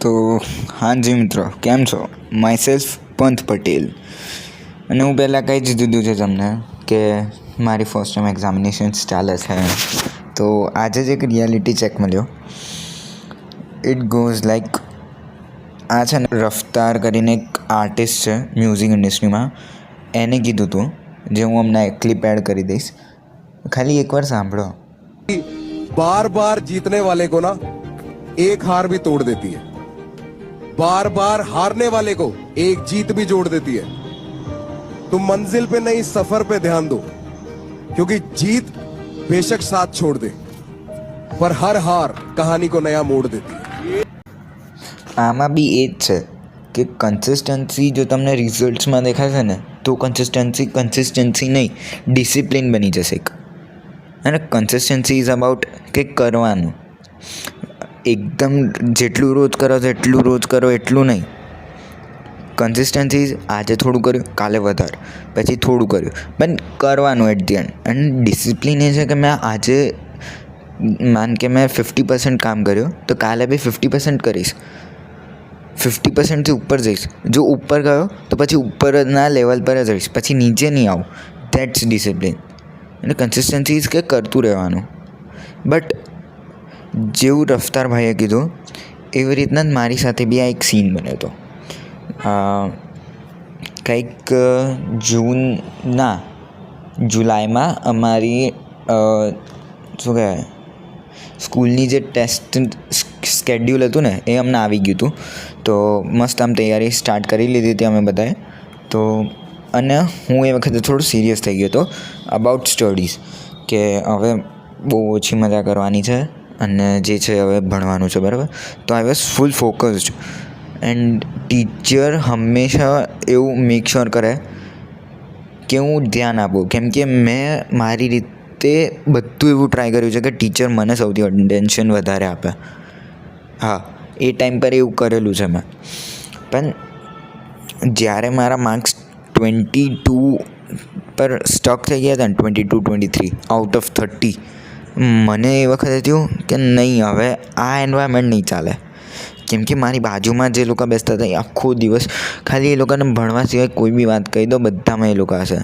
તો હાજી મિત્રો, કેમ છો? માય સેલ્ફ પંથ પટેલ. અને હું પહેલાં કહી જ દીધું છે તમને કે મારી ફર્સ્ટ ટાઈમ એક્ઝામિનેશન્સ ચાલે છે. તો આજે જ એક રિયાલિટી ચેક મળ્યો. ઇટ ગોઝ લાઈક, આ છે ને રફતાર કરીને એક આર્ટિસ્ટ છે મ્યુઝિક ઇન્ડસ્ટ્રીમાં, એને કીધું હતું, જે હું હમણાં ક્લિપ એડ કરી દઈશ, ખાલી એકવાર સાંભળો. बार बार जीतने वाले को ना एक हार भी तोड़ देती है, बार बार हारने वाले को एक जीत भी जोड़ देती है. तुम मंजिल पे नहीं सफर पे ध्यान दो, क्योंकि जीत बेशक साथ छोड़ दे, पर हर हार कहानी को नया मोड़ देती है. આમાં બી એ જ છે કે કન્સિસ્ટન્સી જો તમને રિઝલ્ટ્સમાં દેખાશે ને, તો કન્સિસ્ટન્સી નહીં, ડિસિપ્લિન બની જશે. અને કન્સિસ્ટન્સી ઇઝ અબાઉટ કે કરવાનું, એકદમ જેટલું રોજ કરો છો એટલું રોજ કરો એટલું નહીં. કન્સિસ્ટન્સી આજે થોડું કર્યું, કાલે વધારે, પછી થોડું કર્યું, પણ કરવાનું એટ ધી એન્ડ. અને ડિસિપ્લિન એ છે કે મેં આજે માન કે મેં 50% કામ કર્યું, તો કાલે બી 50% કરીશ, 50%થી ઉપર જઈશ. જો ઉપર ગયો તો પછી ઉપરના લેવલ પર જ રહીશ, પછી નીચે નહીં આવું. That's discipline. અને કન્સિસ્ટન્સી ઇઝ કે કરતું રહેવાનું. બટ જેવું રફતાર ભાઈએ કીધું એવી રીતના જ મારી સાથે બી આ એક સીન બન્યો હતો. કંઈક જુલાઈમાં અમારી શું કહેવાય, સ્કૂલની જે ટેસ્ટ સ્કેડ્યુલ હતું ને એ અમને આવી ગયું હતું. તો મસ્ત આમ તૈયારી સ્ટાર્ટ કરી લીધી હતી અમે બધાએ. તો અને હું એ વખતે થોડું સિરિયસ થઈ ગયો હતો અબાઉટ સ્ટડીઝ, કે હવે બહુ ઓછી મજા કરવાની છે અને જે છે હવે ભણવાનું છે, બરાબર. તો I was full focused. And teacher હંમેશા એવું મેક શ્યોર કરે કે હું ધ્યાન આપું, કેમ કે મેં મારી રીતે બધું એવું ટ્રાય કર્યું છે કે ટીચર મને સૌથી અટેન્શન વધારે આપે. હા, એ ટાઈમ પર એવું કરેલું છે મેં. પણ જ્યારે મારા માર્ક્સ 22 પર સ્ટક થઈ ગયા હતા ને, 22-23 આઉટ ઓફ 30, મને એ વખતે થયું કે નહીં, હવે આ એન્વાયરમેન્ટ નહીં ચાલે. કેમ કે મારી બાજુમાં જે લોકો બેસતા હતા એ આખો દિવસ ખાલી એ લોકોને ભણવા સિવાય કોઈ બી વાત કહી દો, બધામાં એ લોકો હશે.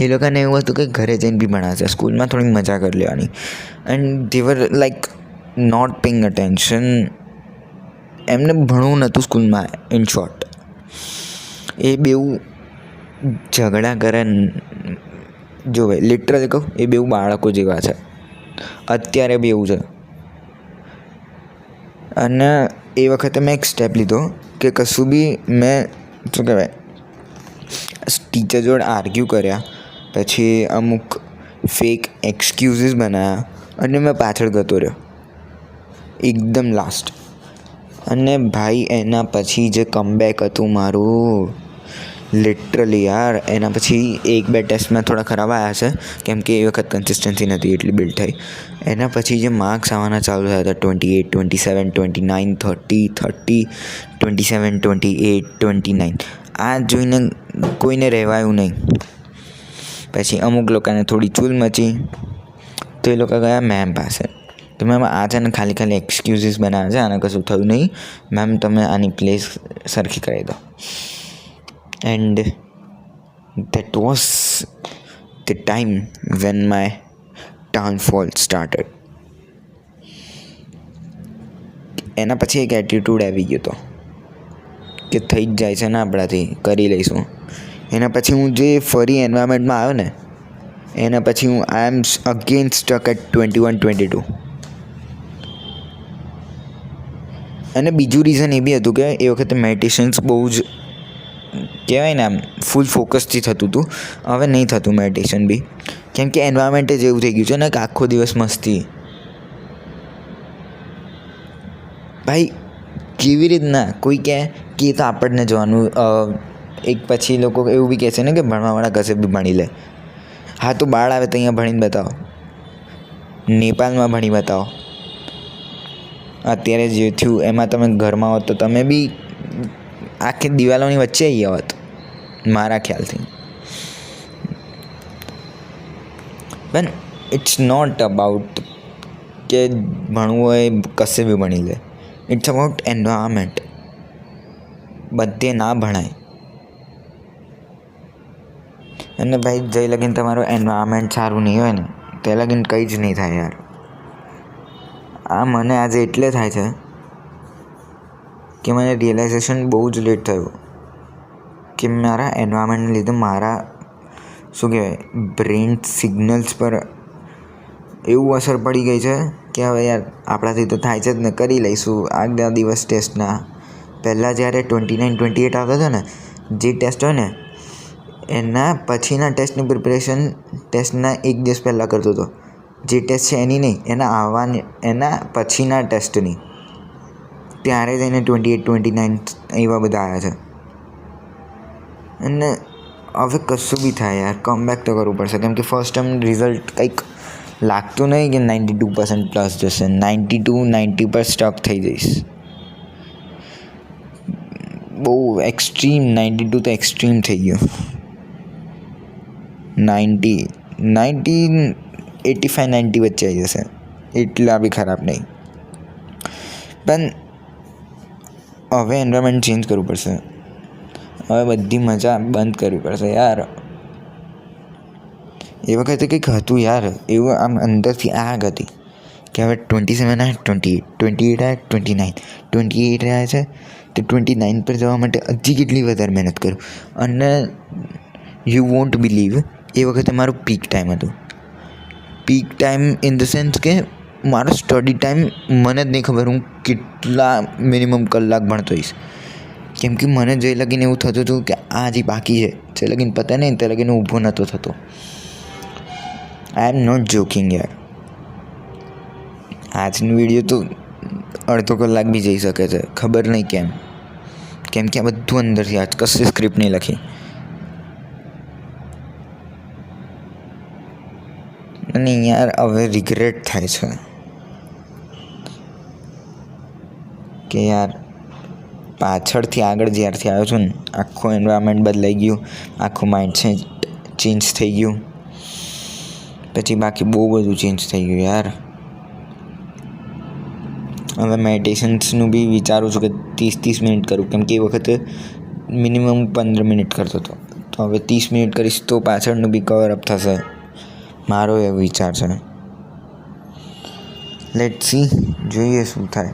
એ લોકોને એવું હતું કે ઘરે જઈને બી ભણાશે, સ્કૂલમાં થોડી મજા કરી લેવાની. And they were like not paying attention. એમને ભણવું નહોતું સ્કૂલમાં. ઇન શોર્ટ, એ બેઉ ઝઘડા કરે. જો ભાઈ લિટરલી કહું, એ બેઉ બાળકો જેવા છે અત્યારે બી એવું છે. અને એ વખતે મેં એક સ્ટેપ લીધો કે કશું બી મેં શું કહેવાય, ટીચર જોડે આર્ગ્યુ કર્યા, પછી અમુક ફેક એક્સક્યુઝીસ બનાવ્યા અને મેં પાછળ જતો રહ્યો એકદમ લાસ્ટ. અને ભાઈ એના પછી જે કમબેક હતું મારું, લિટરલી યાર, એના પછી 1-2 ટેસ્ટમાં થોડા ખરાબ આવ્યા છે, કેમ કે એ વખત કન્સિસ્ટન્સી નથી એટલી બિલ્ડ થઈ. એના પછી જે માર્ક્સ આવવાના ચાલુ થયા હતા, 28, 27, 29, 30, 27, 28, 29, આ જોઈને કોઈને રહેવાયું નહીં. પછી અમુક લોકોને થોડી ચૂલ મચી, તો એ લોકો ગયા મેમ પાસે. તો મેમ, આ છે ને ખાલી એક્સક્યુઝીસ બનાવે છે, આને કશું થયું નહીં, મેમ તમે આની પ્લેસ સરખી કરી દો. And that was the time when my downfall started. એના પછી એક એટીટ્યૂડ આવી ગયો હતો કે થઈ જ જાય છે ને આપણાથી, કરી લઈશું. એના પછી હું જે ફરી એન્વાયરમેન્ટમાં આવ્યો ને, એના પછી હું આઈ એમ અગેન સ્ટક એટ 21-22. અને બીજું રીઝન એ બી હતું કે એ વખતે મેડિટેશન્સ બહુ જ કહેવાય ને આમ ફૂલ ફોકસથી થતું હતું. હવે નહીં થતું મેડિટેશન બી, કેમ કે એન્વાયરમેન્ટ જ એવું થઈ ગયું છે ને કે આખો દિવસ મસ્તી. ભાઈ કેવી રીતના કોઈ કહે કે તો આપણને જવાનું, એક પછી લોકો એવું બી કહે છે ને કે ભણવાવાળા કશે બી ભણી લે. હા, તો બાળ આવે તો અહીંયા ભણીને બતાવો, નેપાળમાં ભણી બતાવો. અત્યારે જે થયું એમાં તમે ઘરમાં હોત તો તમે બી આખી દિવાલોની વચ્ચે આવી આવત મારા ખ્યાલથી. પણ ઇટ્સ નોટ અબાઉટ કે ભણવું હોય કશે બી ભણી લે. It's about environment. બધે ના ભણાય. અને ભાઈ જઈ લગીને તમારું એન્વાયરમેન્ટ સારું નહીં હોય ને તે લગીને કંઈ જ નહીં થાય યાર. આ મને આજે એટલે થાય છે કે મને રિયલાઇઝેશન બહુ જ લેટ થયું કે મારા એન્વાયરમેન્ટને લીધે મારા શું કહેવાય બ્રેઇન સિગ્નલ્સ પર એવું અસર પડી ગઈ છે કે હવે યાર આપણાથી તો થાય છે જ ને, કરી લઈશું આગલા દિવસ ટેસ્ટના. પહેલાં જ્યારે 29-28 આવતા હતા ને જે ટેસ્ટ હોય ને એના પછીના ટેસ્ટની પ્રિપરેશન ટેસ્ટના એક દિવસ પહેલાં કરતો હતો. જે ટેસ્ટ છે એની નહીં, એના પછીના ટેસ્ટની. ત્યારે જ એને 28-29 એવા બધા આવ્યા છે. અને હવે કશું બી થાય યાર કમબેક તો કરવું પડશે, કેમ કે ફર્સ્ટ ટાઈમ રિઝલ્ટ કંઈક લાગતું નહીં કે 92% પ્લસ જશે. 92-90 પર સ્ટક થઈ જઈશ. બહુ એક્સ્ટ્રીમ 92 તો એક્સ્ટ્રીમ થઈ ગયો. 85-90 વચ્ચે આવી જશે, એટલા બી ખરાબ નહીં. પણ હવે એન્વાયરમેન્ટ ચેન્જ કરવું પડશે. હવે બધી મજા બંધ કરવી પડશે યાર. એ વખતે કંઈક હતું યાર એવું આમ અંદરથી આગ હતી કે હવે 27 આવે 28 આવે 29 આવે છે તો 29 પર જવા માટે હજી કેટલી વધારે મહેનત કરું. અને યુ વોન્ટ બિલીવ એ વખતે મારું પીક ટાઈમ હતું. Peak time in the sense કે મારો સ્ટડી ટાઈમ મને જ નહીં ખબર હું કેટલા મિનિમમ કલાક ભણતો હોઈશ. કેમ કે મને જે લગીને એવું થતું હતું કે આ હજી બાકી છે, જે લગીને પતા નહીં તે લગીને ઊભો નહોતો થતો. આઈ એમ નોટ જોકિંગ યાર. આજનો વિડીયો તો અડધો કલાક બી જઈ શકે છે, ખબર નહીં કેમ કે આ બધું અંદરથી આજ કશી સ્ક્રિપ્ટ નહીં લખી. અને યાર હવે રિગ્રેટ થાય છે કે યાર પાછળથી આગળ જ્યારથી આવ્યો છું ને આખું એન્વાયરમેન્ટ બદલાઈ ગયું, આખું માઇન્ડસેટ ચેન્જ થઈ ગયું, પછી બાકી બહુ બધું ચેન્જ થઈ ગયું યાર. હવે મેડિટેશન્સનું બી વિચારું છું કે 30 મિનિટ કરું, કેમ કે એ વખતે મિનિમમ 15 મિનિટ કરતો હતો. તો હવે 30 મિનિટ કરીશ તો પાછળનું બી કવર અપ થશે, મારો એવો વિચાર છે. લેટ સી, જોઈએ શું થાય.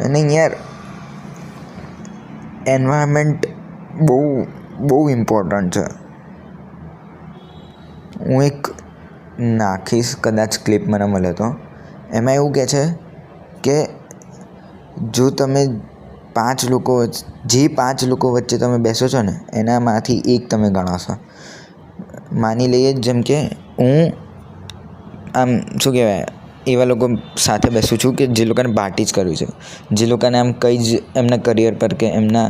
અને યાર એન્વાયરમેન્ટ બહુ ઇમ્પોર્ટન્ટ છે. હું એક નાખીશ કદાચ ક્લિપ મને મળે તો. એમાં એવું કહે છે કે જો તમે 5 લોકો વચ્ચે તમે બેસો છો ને એનામાંથી એક તમે ગણાશો. માની લઈએ જેમ કે હું આમ શું કહેવાય એવા લોકો સાથે બેસું છું કે જે લોકોને પાર્ટી જ કરવી છે, જે લોકોને આમ કંઈ જ એમના કરિયર પર કે એમના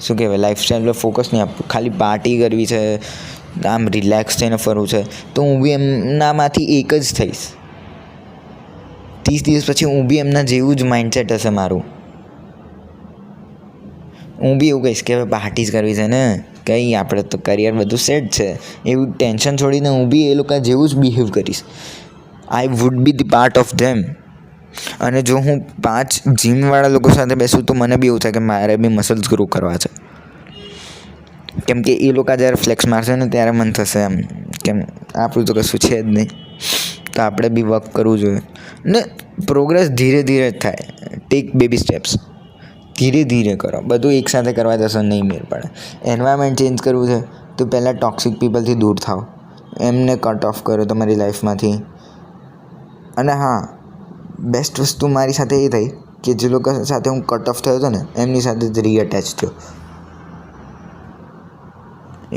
શું કહેવાય લાઈફસ્ટાઈલ પર ફોકસ નહીં આપવું, ખાલી પાર્ટી કરવી છે, આમ રિલેક્સ થઈને ફરવું છે. તો હું બી એમનામાંથી એક જ થઈશ. 30 દિવસ પછી હું બી એમના જેવું જ માઇન્ડસેટ હશે મારું. હું બી એવું કહીશ કે હવે પાર્ટી જ કરવી છે ને, કંઈ આપણે તો કરિયર બધું સેટ છે, એવું ટેન્શન છોડીને હું બી એ લોકો જેવું જ બિહેવ કરીશ. I would be the part of them. અને જો હું 5 જીમવાળા લોકો સાથે બેસું તો મને બી એવું થાય કે મારે બી મસલ્સ ગ્રો કરવા છે. કેમ કે એ લોકો જ્યારે ફ્લેક્સ મારશે ને ત્યારે મન થશે એમ કેમ આપણું તો કશું છે જ નહીં, તો આપણે બી વર્ક કરવું જોઈએ. ને પ્રોગ્રેસ ધીરે ધીરે જ થાય. ટેક બેબી સ્ટેપ્સ, ધીરે ધીરે કરો. બધું એકસાથે કરવા જશો નહીં મેળ પડે. એન્વાયરમેન્ટ ચેન્જ કરવું છે તો પહેલાં ટોક્સિક પીપલથી દૂર થાઓ, એમને કટ ઓફ કરો તમારી લાઈફમાંથી. અને હા, બેસ્ટ વસ્તુ મારી સાથે એ થઈ કે જે લોકો સાથે હું કટ ઓફ થયો હતો ને એમની સાથે જ રીઅટેચ થયો.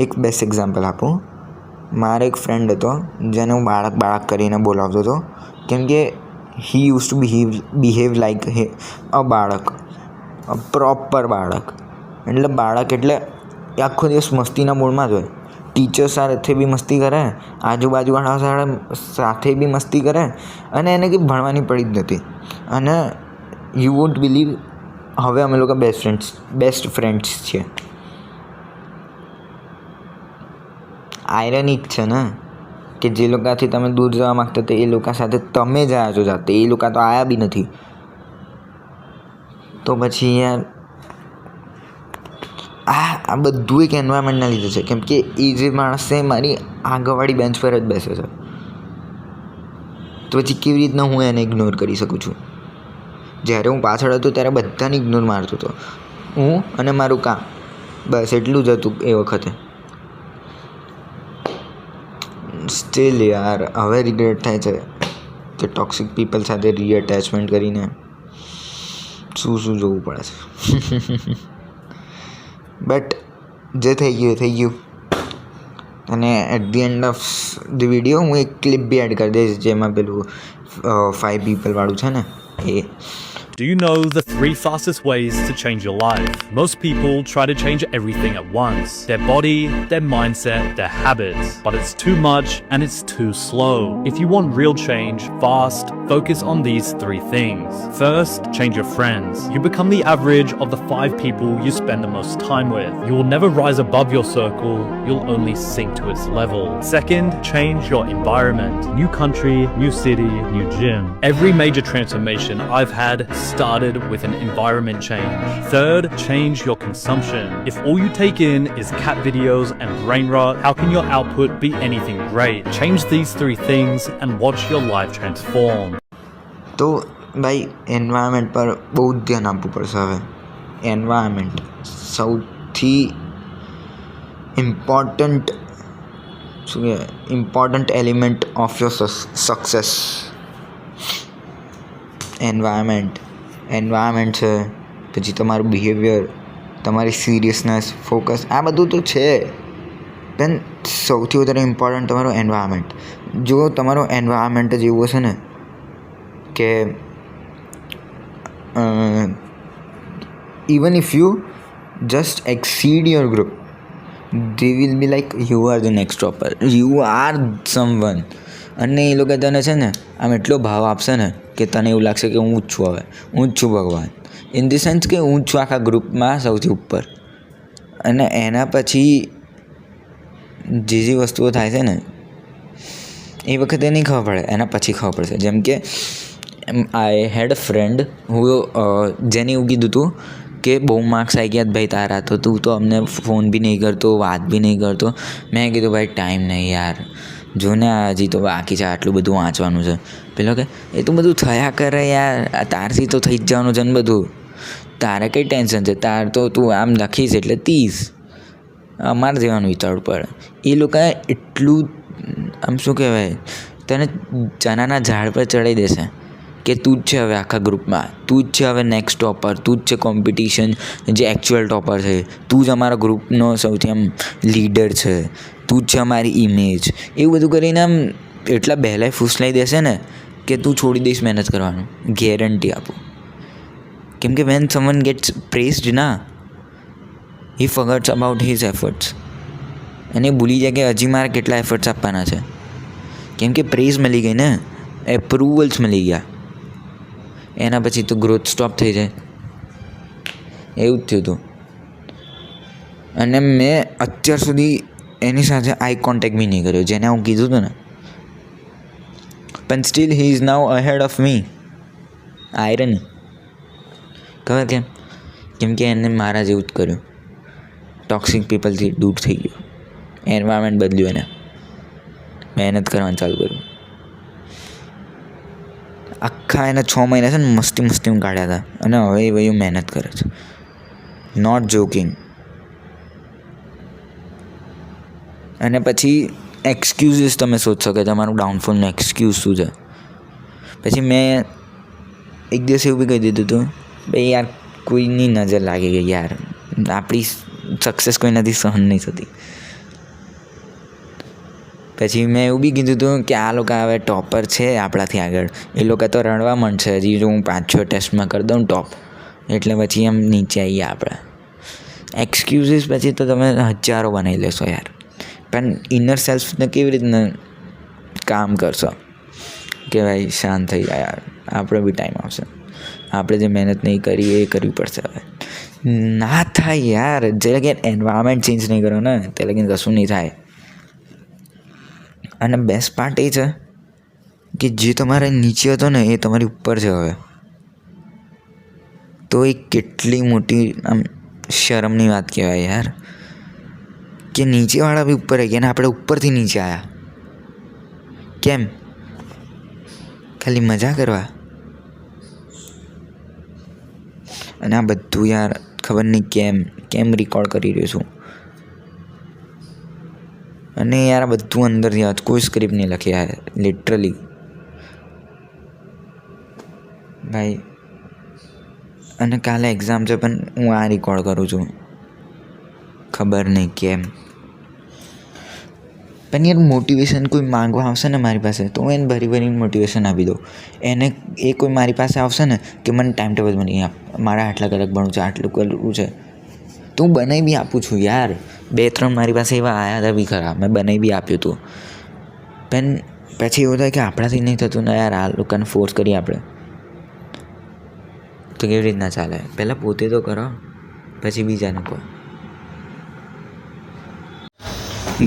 એક બેસ્ટ એક્ઝામ્પલ આપું. મારો એક ફ્રેન્ડ હતો જેને હું બાળક કરીને બોલાવતો હતો, કેમ કે he use to behave like a બાળક, અ પ્રોપર બાળક. એટલે બાળક એટલે આખો દિવસ મસ્તીના મૂડમાં જ હોય. ટીચર સાથે બી મસ્તી કરે, આજુબાજુવાળા સાથે બી મસ્તી કરે, અને એને કંઈ ભણવાની પડી જ નથી. અને યુ વોન્ટ બિલીવ હવે અમે લોકો બેસ્ટ ફ્રેન્ડ્સ છીએ. આયરનિક છે ને કે જે લોકોથી તમે દૂર જવા માગતા હતા એ લોકો સાથે તમે જ આવ્યા છો જાતે, એ લોકો તો આવ્યા બી નથી. તો પછી યાર આ બધું એક એન્વાયરમેન્ટના લીધે છે, કેમ કે એ જે માણસ છે મારી આગળવાળી બેન્ચ પર જ બેસે છે, તો પછી કેવી રીતના હું એને ઇગ્નોર કરી શકું છું? જ્યારે હું પાછળ હતો ત્યારે બધાને ઇગ્નોર મારતો હતો, હું અને મારું કામ, બસ એટલું જ હતું એ વખતે. સ્ટીલ યાર હવે રિગ્રેટ થાય છે કે ટોક્સિક પીપલ સાથે રીઅટેચમેન્ટ કરીને શું જોવું પડે છે. બટ જે થઈ ગયું એ થઈ ગયું. અને at the end of the video હું એક ક્લિપ બી એડ કરી દઈશ જેમાં પેલું 5 પીપલવાળું છે ને એ. Do you know the 3 fastest ways to change your life? Most people try to change everything at once. Their body, their mindset, their habits. But it's too much and it's too slow. If you want real change fast, focus on these 3 things. First, change your friends. You become the average of the 5 people you spend the most time with. You will never rise above your circle, you'll only sink to its level. Second, change your environment. New country, new city, new gym. Every major transformation I've had started with an environment change. Third, change your consumption. If all you take in is cat videos and brain rot, how can your output be anything great? Change these 3 things and watch your life transform. તો ભાઈ environment પર બહુ જ ધ્યાન આપવું પડશે હવે. Environment સૌથી important element of your success. Environment છે, પછી તમારું બિહેવિયર, તમારી સિરિયસનેસ, ફોકસ, આ બધું તો છે, પણ સૌથી વધારે ઇમ્પોર્ટન્ટ તમારું એન્વાયરમેન્ટ. જો તમારો એન્વાયરમેન્ટ જ એવું હશે ને કે even if you just exceed your group, they will be like you are the next topper, you are someone. અને એ લોકો તને છે ને આમ એટલો ભાવ આપશે ને કે તને એવું લાગશે કે હું જ છું, હવે હું જ છું ભગવાન. ઇન ધી સેન્સ કે હું જ છું આખા ગ્રુપમાં સૌથી ઉપર. અને એના પછી જે વસ્તુઓ થાય છે ને એ વખતે નહીં ખબર પડે, એના પછી ખબર પડશે. જેમ કે આઈ હેડ અ ફ્રેન્ડ જેને એવું કીધું હતું કે બહુ માર્ક્સ આવી ગયા ભાઈ તારા, તો તું તો અમને ફોન બી નહીં કરતો, વાત બી નહીં કરતો. મેં કીધું ભાઈ ટાઈમ નહીં યાર, જો ને હજી તો બાકી છે, આટલું બધું વાંચવાનું છે. પેલો કે એ તો બધું થયા કરે યાર, તારથી તો થઈ જ જવાનું છે ને બધું, તારે કંઈ ટેન્શન છે, તાર તો તું આમ લખીશ એટલે 30, અમારે જેવાનું વિચારવું પડે. એ લોકોએ એટલું આમ શું કહેવાય તને ચણાના ઝાડ પર ચડાવી દેશે કે તું જ છે હવે આખા ગ્રુપમાં, તું જ છે હવે નેક્સ્ટ ટોપર, તું જ છે કોમ્પિટિશન જે એકચ્યુઅલ ટોપર છે, તું જ અમારા ગ્રુપનો સૌથી આમ લીડર છે, તું જ છે અમારી ઇમેજ. એવું બધું કરીને આમ એટલા બહેલાઈ ફૂસલાઈ દેશે ને કે તું છોડી દઈશ મહેનત કરવાનું, ગેરંટી આપું. કેમ કે વેન સમવન ગેટ્સ પ્રેઝડ ના, હી ફોરગેટ્સ અબાઉટ હિઝ એફર્ટ્સ. અને ભૂલી જાય કે હજી મારે કેટલા એફર્ટ્સ આપવાના છે. કેમ કે પ્રેઝ મળી ગઈ ને, એપ્રુવલ્સ મળી ગયા, એના પછી તો ગ્રોથ સ્ટોપ થઈ જાય. એવું જ થયું હતું. અને મેં અત્યાર સુધી એની સાથે આઈ કોન્ટેક્ટ બી નહીં કર્યો જેને હું કીધું હતું ને, પણ still he is now ahead of me. Irony ખબર કેમ? કેમ કે એને મારા જેવું જ કર્યું, ટોક્સિક પીપલથી દૂર થઈ ગયો, એન્વાયરમેન્ટ બદલ્યું, એને મહેનત કરવાનું ચાલુ કર્યું. આખા એને 6 મહિના છે ને મસ્તી કાઢ્યા હતા, અને હવે એ ભાઈ મહેનત કરે છે. Not joking. અને પછી એક્સક્યુઝીસ તમે શોધશો કે તમારું ડાઉનફોલનું એક્સક્યુઝ શું છે. પછી મેં એક દિવસ એવું બી કહી દીધું હતું, ભાઈ યાર કોઈની નજર લાગી ગઈ યાર, આપણી સક્સેસ કોઈનાથી સહન નહીં થતી. પછી મેં એવું બી કીધું હતું કે આ લોકો હવે ટોપર છે આપણાથી આગળ, એ લોકો તો રણવા માંડશે, હજી જો હું 5-6 ટેસ્ટમાં કરી દઉં ટોપ, એટલે પછી એમ નીચે આવીએ આપણે. એક્સક્યુઝીસ પછી તો તમે હજારો બનાવી લેશો યાર, પણ ઇનર સેલ્ફને કેવી રીતના કામ કરશો કે ભાઈ શાંત થઈ જાય યાર, આપણે બી ટાઈમ આવશે, આપણે જે મહેનત નહીં કરી એ કરવી પડશે. હવે ના થાય યાર, જે લગી એન્વાયરમેન્ટ ચેન્જ નહીં કરો ને તે લગી કશું નહીં થાય. અને બેસ્ટ પાર્ટ એ છે કે જે તમારે નીચે હતો ને એ તમારી ઉપર છે હવે. તો એ કેટલી મોટી આમ શરમની વાત કહેવાય યાર. કે નીચેવાળા બી ઉપર આવી ગયા ને આપણે ઉપરથી નીચે આવ્યા. કેમ? ખાલી મજા કરવા? અને આ બધું યાર ખબર નહીં કેમ રેકોર્ડ કરી રહ્યો છું. અને યાર આ બધું અંદરથી આવે, કોઈ સ્ક્રિપ્ટ નહીં લખી યાર, લિટરલી ભાઈ. અને કાલે એક્ઝામ છે પણ હું આ રેકોર્ડ કરું છું, ખબર નહીં કેમ. પણ યાર મોટિવેશન કોઈ માંગવા આવશે ને મારી પાસે તો હું એને ભરીને મોટિવેશન આપી દઉં. એ કોઈ મારી પાસે આવશે ને કે મને ટાઈમ ટેબલ બની આપ, મારે આટલા કલાક ભણવું છે, આટલું કરવું છે, તો હું બનાવી બી આપું છું યાર. 2-3 મારી પાસે એવા આવ્યા હતા બી ખરા, મેં બનાવી બી આપ્યું હતું. પણ પછી એવું થાય કે આપણાથી નહીં થતું ને યાર, આ લોકોને ફોર્સ કરીએ આપણે તો કેવી રીતના ચાલે? પહેલાં પોતે તો કરો, પછી બીજાને કહો.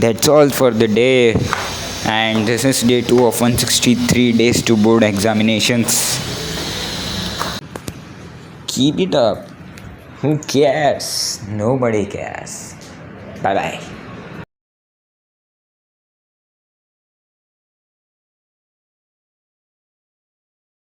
That's all for the day, and this is day 2 of 163 days to board examinations. Keep it up. Who cares? Nobody cares. Bye bye.